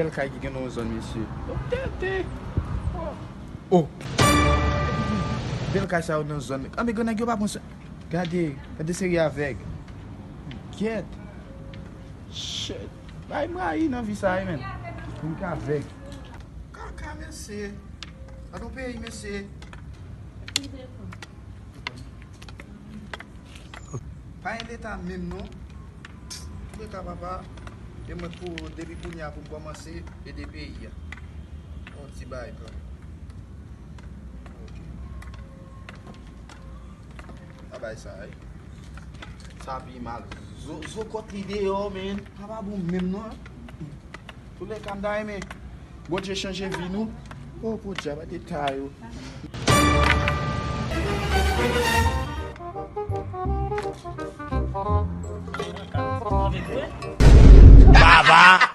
bel kay ki gen nou zon, mesye. Oh! Bel kay sa ou nan zon. Ame gona gyo pa pon se... Gade seri Avèg. Get. Shit. Bay mwa yi nan vi sa yi men. Mwen ka Avèg. Kaka mesye. Aton pe yi mesye. Pa yon letan men nou. Mwen ka papa. E mwen pou debi pou nya pou komanse e de pe yi ya. On ti bay kon. Abay sa ay. Sa pi mal. Zo kot lide yo men. Papa bon men nou. Pou le kam da men. Goje chanje vi nou. Oh pou jaba detay yo. Baba!